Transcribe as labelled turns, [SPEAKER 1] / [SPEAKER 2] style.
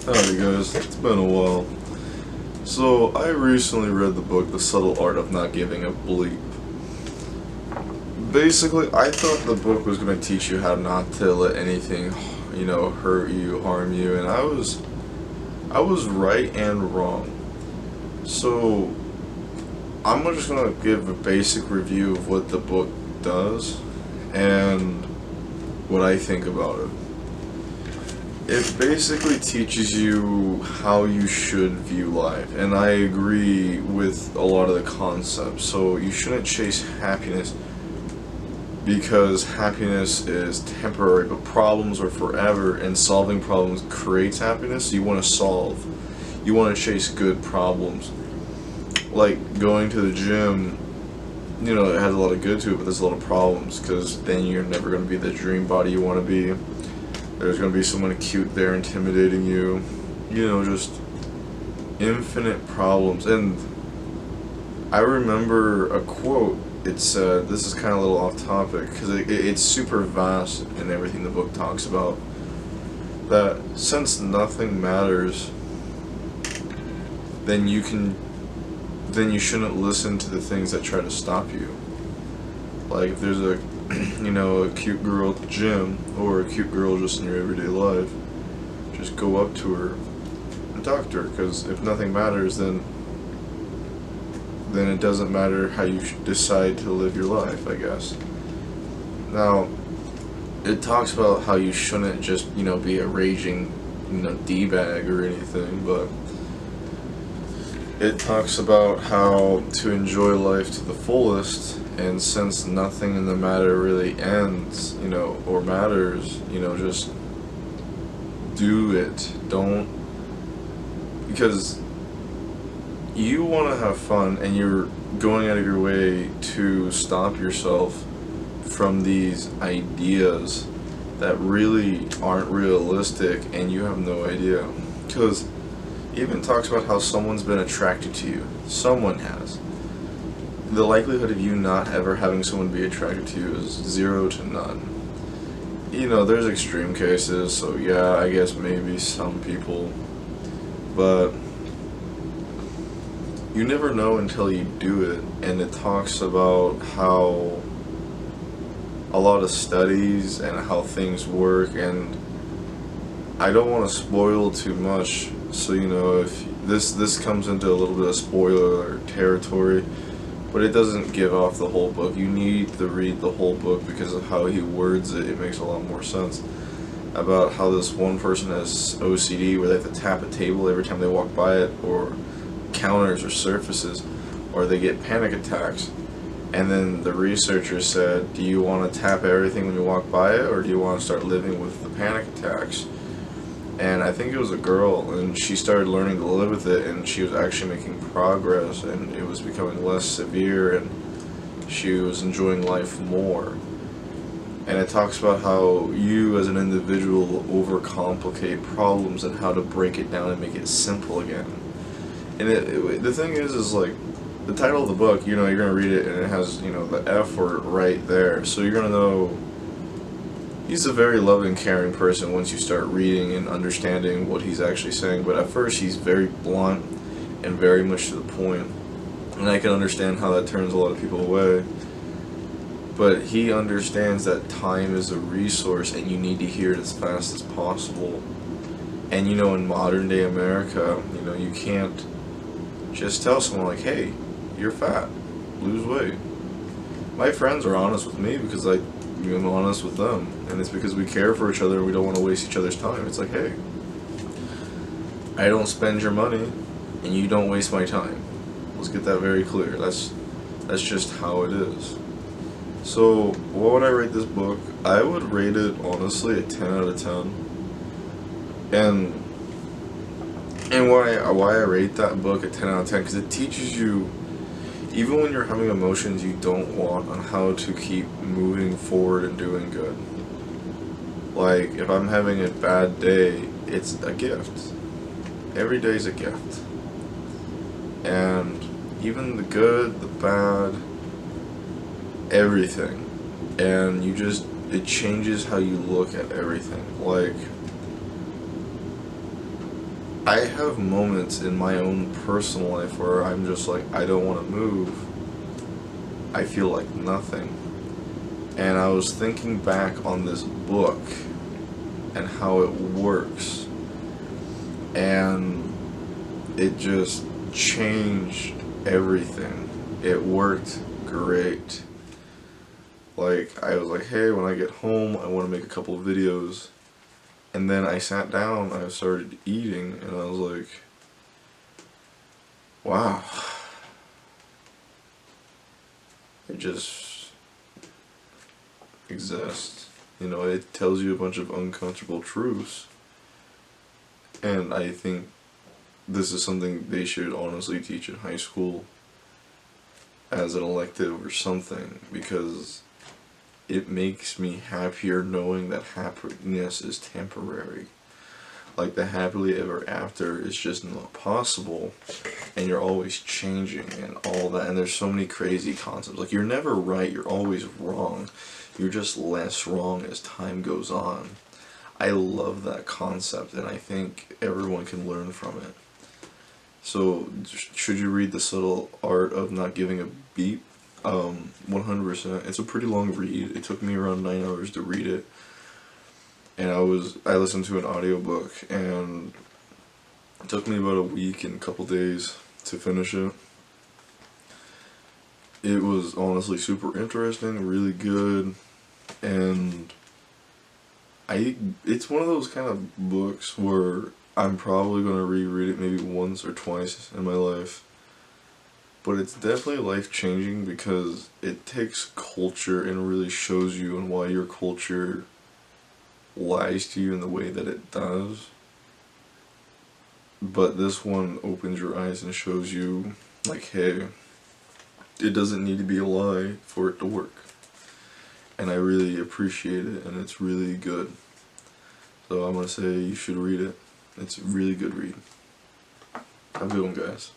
[SPEAKER 1] Howdy guys, it's been a while. So, I recently read the book The Subtle Art of Not Giving a Bleep. Basically, I thought the book was going to teach you how not to let anything, hurt you, harm you, and I was right and wrong. So, I'm just going to give a basic review of what the book does and what I think about it. It basically teaches you how you should view life, and I agree with a lot of the concepts. So you shouldn't chase happiness because happiness is temporary, but problems are forever, and solving problems creates happiness. You want to solve, you want to chase good problems. Like going to the gym, it has a lot of good to it, but there's a lot of problems because then you're never going to be the dream body you want to be. There's going to be someone cute there intimidating you. Just infinite problems. And I remember a quote. It said, this is kind of a little off topic, because it's super vast in everything the book talks about, that since nothing matters, then you shouldn't listen to the things that try to stop you. Like if there's a cute girl at the gym, or a cute girl just in your everyday life, just go up to her and talk to her, because if nothing matters, then it doesn't matter how you decide to live your life, I guess. Now, it talks about how you shouldn't just, be a raging, D-bag or anything, but it talks about how to enjoy life to the fullest, and since nothing in the matter really ends, or matters, just do it. Don't, because you want to have fun and you're going out of your way to stop yourself from these ideas that really aren't realistic and you have no idea. Because even talks about how someone's been attracted to you. Someone has. The likelihood of you not ever having someone be attracted to you is 0 to none. There's extreme cases, so yeah, I guess maybe some people, but you never know until you do it. And it talks about how a lot of studies and how things work, and I don't want to spoil too much, so if this comes into a little bit of spoiler territory, but it doesn't give off the whole book. You need to read the whole book because of how he words it. It makes a lot more sense about how this one person has OCD, where they have to tap a table every time they walk by it, or counters or surfaces, or they get panic attacks. And then the researcher said, do you want to tap everything when you walk by it, or do you want to start living with the panic attacks? And I think it was a girl, and she started learning to live with it, and she was actually making progress, and it was becoming less severe, and she was enjoying life more. And it talks about how you as an individual overcomplicate problems and how to break it down and make it simple again. And the thing is like, the title of the book, you're going to read it, and it has, the F word right there, so you're going to know he's a very loving, caring person once you start reading and understanding what he's actually saying. But at first he's very blunt and very much to the point, and I can understand how that turns a lot of people away. But he understands that time is a resource and you need to hear it as fast as possible. And in modern day America, you can't just tell someone like, hey, you're fat, lose weight. My friends are honest with me because I'm honest with them, and it's because we care for each other and we don't want to waste each other's time. It's like, hey, I don't spend your money and you don't waste my time. Let's get that very clear. That's just how it is. So what would I rate this book? I would rate it honestly a 10 out of 10. And why I rate that book a 10 out of 10, because it teaches you, even when you're having emotions you don't want, on how to keep moving forward and doing good. Like, if I'm having a bad day, it's a gift. Every day's a gift. And even the good, the bad, everything. And it changes how you look at everything. Like, I have moments in my own personal life where I'm just like, I don't want to move. I feel like nothing. And I was thinking back on this book and how it works. And it just changed everything. It worked great. Like, I was like, hey, when I get home, I want to make a couple of videos. And then I sat down, I started eating, and I was like, wow. It just exists. You know, it tells you a bunch of uncomfortable truths. And I think this is something they should honestly teach in high school as an elective or something, because it makes me happier knowing that happiness is temporary. Like, the happily ever after is just not possible, and you're always changing and all that, and there's so many crazy concepts. Like, you're never right, you're always wrong. You're just less wrong as time goes on. I love that concept, and I think everyone can learn from it. So, should you read The Subtle Art of Not Giving a Beep? 100%. It's a pretty long read. It took me around 9 hours to read it. And I listened to an audiobook, and it took me about a week and a couple days to finish it. It was honestly super interesting, really good, and it's one of those kind of books where I'm probably going to reread it maybe once or twice in my life. But it's definitely life-changing because it takes culture and really shows you and why your culture lies to you in the way that it does. But this one opens your eyes and shows you, like, hey, it doesn't need to be a lie for it to work. And I really appreciate it, and it's really good. So I'm going to say you should read it. It's a really good read. Have a good one, guys.